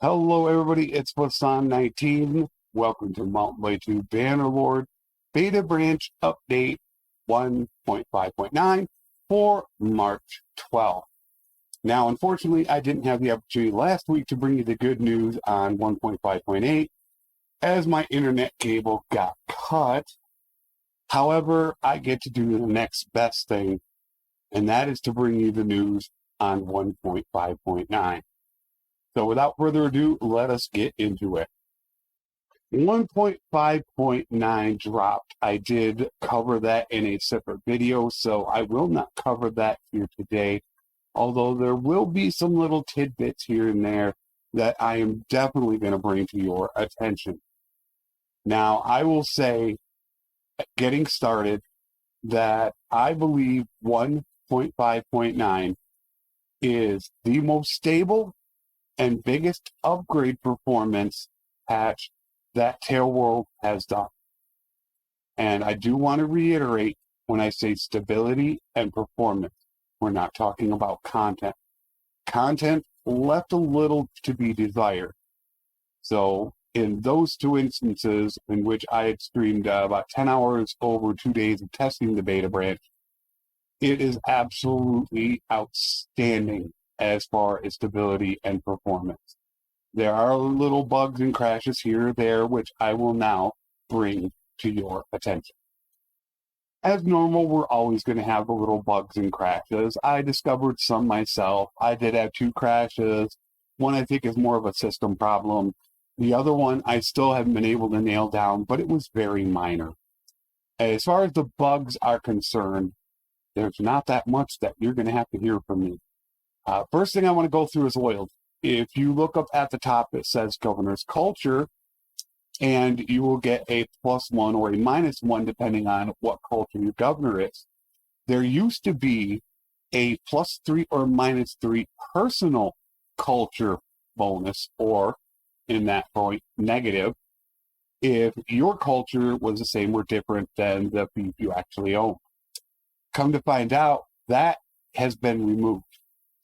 Hello everybody, it's Flesson19. Welcome to Mountain Blade 2 Bannerlord Beta Branch Update 1.5.9 for March 12th. Now, unfortunately, I didn't have the opportunity last week to bring you the good news on 1.5.8 as my internet cable got cut. However, I get to do the next best thing, and that is to bring you the news on 1.5.9. So without further ado, let us get into it. 1.5.9 dropped. I did cover that in a separate video, so I will not cover that here today, although there will be some little tidbits here and there that I am definitely going to bring to your attention. Now, I will say, getting started, that I believe 1.5.9 is the most stable and biggest upgrade performance patch that Tailworld has done. And I do want to reiterate, when I say stability and performance, we're not talking about content. Content left a little to be desired. So in those two instances in which I had streamed about 10 hours over 2 days of testing the beta branch, it is absolutely outstanding as far as stability and performance. There are little bugs and crashes here or there, which I will now bring to your attention. As normal, we're always going to have the little bugs and crashes. I discovered some myself. I did have 2 crashes. One I think is more of a system problem. The other one I still haven't been able to nail down, but it was very minor. As far as the bugs are concerned, there's not that much that you're going to have to hear from me. First thing I want to go through is loyalty. If you look up at the top, it says Governor's Culture, and you will get a +1 or a -1 depending on what culture your governor is. There used to be a +3 or -3 personal culture bonus, or in that point, negative, if your culture was the same or different than the fief you actually own. Come to find out, that has been removed.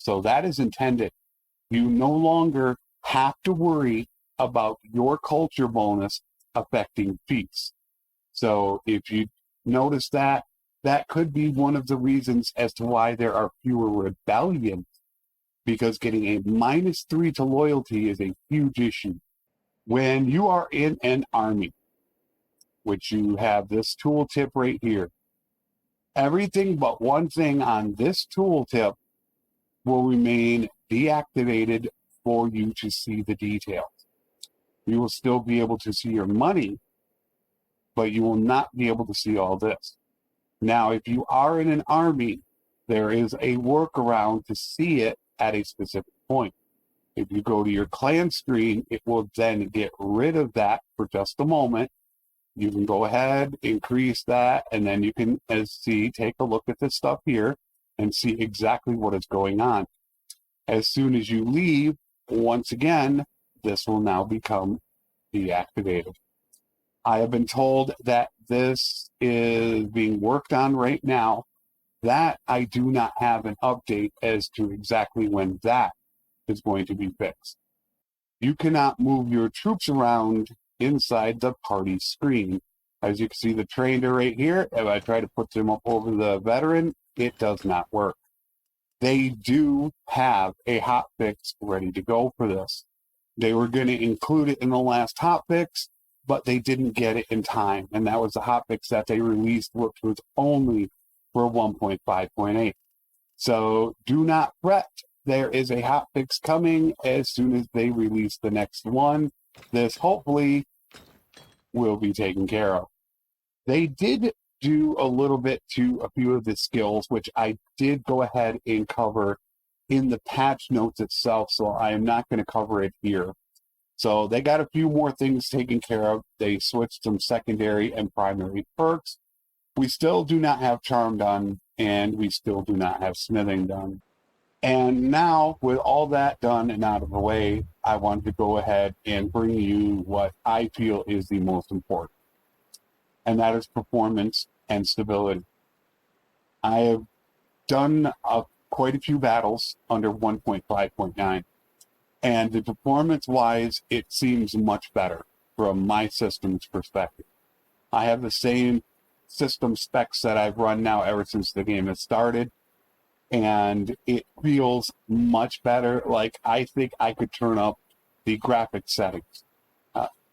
So that is intended. You no longer have to worry about your culture bonus affecting fiefs. So if you notice that, that could be one of the reasons as to why there are fewer rebellions, because getting a -3 to loyalty is a huge issue. When you are in an army, which you have this tooltip right here, everything but one thing on this tooltip will remain deactivated for you to see the details. You will still be able to see your money, but you will not be able to see all this. Now, if you are in an army, there is a workaround to see it at a specific point. If you go to your clan screen, it will then get rid of that for just a moment. You can go ahead, increase that, and then you can take a look at this stuff here and see exactly what is going on. As soon as you leave, once again, this will now become deactivated. I have been told that this is being worked on right now. That I do not have an update as to exactly when that is going to be fixed. You cannot move your troops around inside the party screen. As you can see the trainer right here, if I try to put them up over the veteran, it does not work. They do have a hotfix ready to go for this. They were going to include it in the last hotfix, but they didn't get it in time. And that was the hotfix that they released, which was only for 1.5.8. So do not fret. There is a hotfix coming as soon as they release the next one. This hopefully will be taken care of. They did do a little bit to a few of the skills, which I did go ahead and cover in the patch notes itself, so I am not going to cover it here. So they got a few more things taken care of. They switched some secondary and primary perks. We still do not have charm done, and we still do not have smithing done. And now, with all that done and out of the way, I wanted to go ahead and bring you what I feel is the most important, and that is performance and stability. I have done quite a few battles under 1.5.9, And the performance-wise, it seems much better from my system's perspective. I have the same system specs that I've run now ever since the game has started, and it feels much better. Like, I think I could turn up the graphic settings.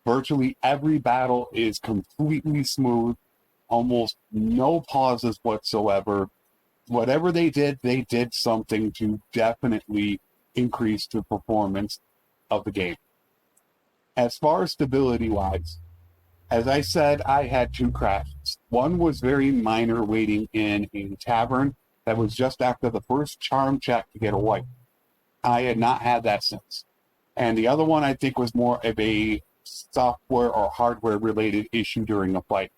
Virtually every battle is completely smooth, almost no pauses whatsoever. Whatever they did something to definitely increase the performance of the game. As far as stability-wise, as I said, I had 2 crashes. One was very minor, waiting in a tavern that was just after the first charm check to get a wipe. I had not had that since. And the other one, I think, was more of a software or hardware-related issue during a fight.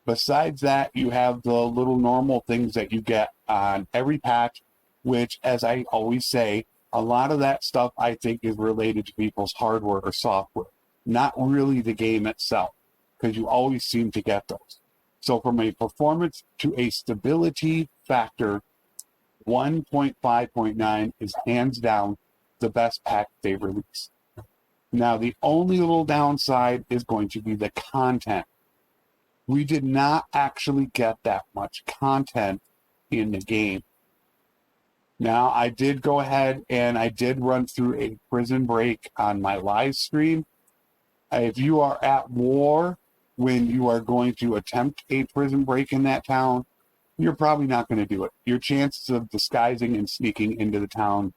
Besides that, you have the little normal things that you get on every patch, which, as I always say, a lot of that stuff, I think, is related to people's hardware or software, not really the game itself, because you always seem to get those. So from a performance to a stability factor, 1.5.9 is hands down the best patch they've released. Now, the only little downside is going to be the content. We did not actually get that much content in the game. Now, I did go ahead and I did run through a prison break on my live stream. If you are at war when you are going to attempt a prison break in that town, you're probably not going to do it. Your chances of disguising and sneaking into the town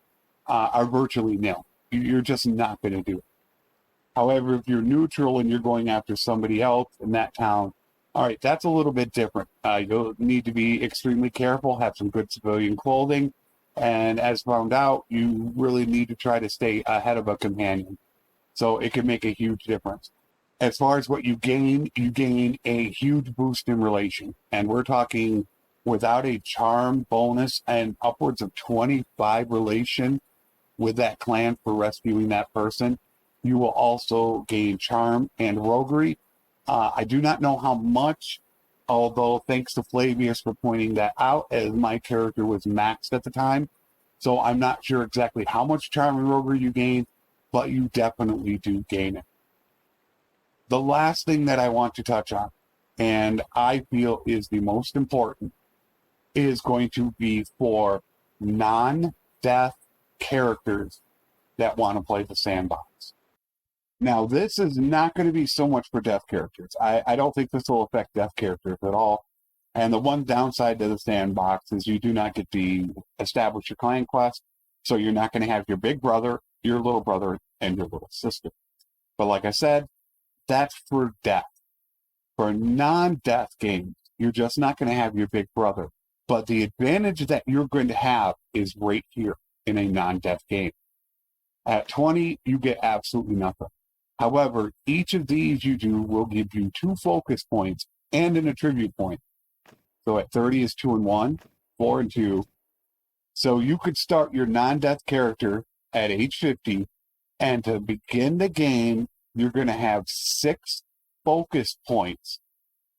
are virtually nil. You're just not going to do it. However, if you're neutral and you're going after somebody else in that town, all right, that's a little bit different. You'll need to be extremely careful, have some good civilian clothing, and as found out, you really need to try to stay ahead of a companion. So it can make a huge difference. As far as what you gain a huge boost in relation. And we're talking without a charm bonus and upwards of 25 relation with that clan for rescuing that person. You will also gain charm and roguery. I do not know how much, although thanks to Flavius for pointing that out, as my character was maxed at the time. So I'm not sure exactly how much charm and roguery you gain, but you definitely do gain it. The last thing that I want to touch on, and I feel is the most important, is going to be for non-death characters that want to play the sandbox. Now, this is not going to be so much for death characters. I don't think this will affect death characters at all. And the one downside to the sandbox is you do not get to establish your clan quest, so you're not going to have your big brother, your little brother, and your little sister. But like I said, that's for death. For non-death games, you're just not going to have your big brother. But the advantage that you're going to have is right here in a non-death game. At 20, you get absolutely nothing. However, each of these you do will give you 2 focus points and an attribute point. So at 30 is 2 and 1, 4 and 2. So you could start your non-death character at age 50, and to begin the game, you're going to have 6 focus points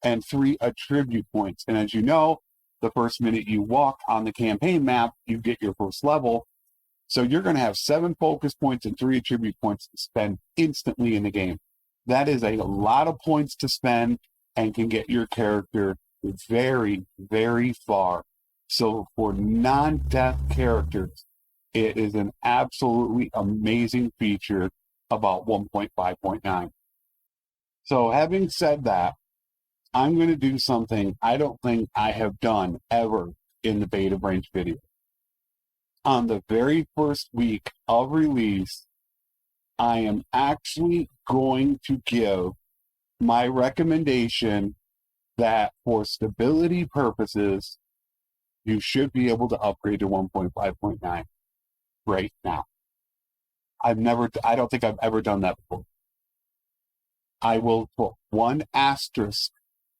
and 3 attribute points. And as you know, the first minute you walk on the campaign map, you get your first level. So you're going to have 7 focus points and 3 attribute points to spend instantly in the game. That is a lot of points to spend and can get your character very, very far. So for non-death characters, it is an absolutely amazing feature about 1.5.9. So having said that, I'm going to do something I don't think I have done ever in the beta branch video. On the very first week of release, I am actually going to give my recommendation that for stability purposes, you should be able to upgrade to 1.5.9 right now. I don't think I've ever done that before. I will put one asterisk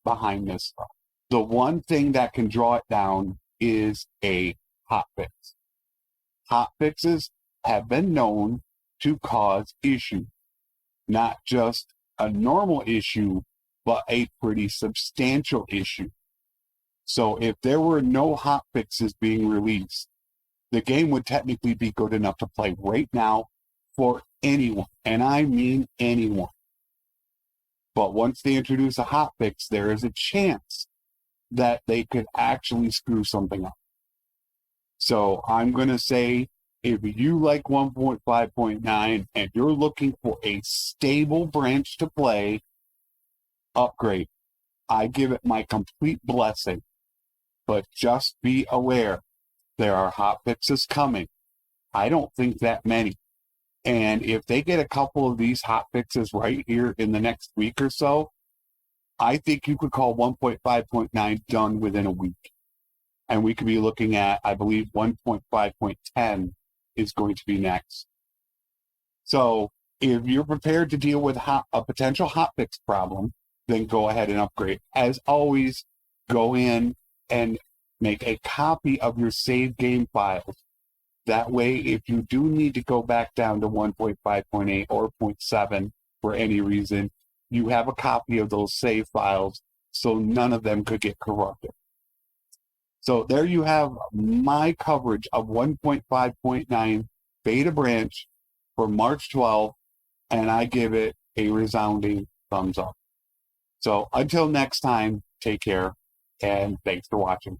behind this. The one thing that can draw it down is a hotfix. Hotfixes have been known to cause issues, not just a normal issue, but a pretty substantial issue. So if there were no hotfixes being released, the game would technically be good enough to play right now for anyone, and I mean anyone. But once they introduce a hotfix, there is a chance that they could actually screw something up. So I'm going to say, if you like 1.5.9 and you're looking for a stable branch to play, upgrade. I give it my complete blessing. But just be aware, there are hotfixes coming. I don't think that many. And if they get a couple of these hotfixes right here in the next week or so, I think you could call 1.5.9 done within a week. And we could be looking at, I believe, 1.5.10 is going to be next. So if you're prepared to deal with a potential hotfix problem, then go ahead and upgrade. As always, go in and make a copy of your save game files. That way, if you do need to go back down to 1.5.8 or 0.7 for any reason, you have a copy of those save files so none of them could get corrupted. So there you have my coverage of 1.5.9 beta branch for March 12th, and I give it a resounding thumbs up. So until next time, take care, and thanks for watching.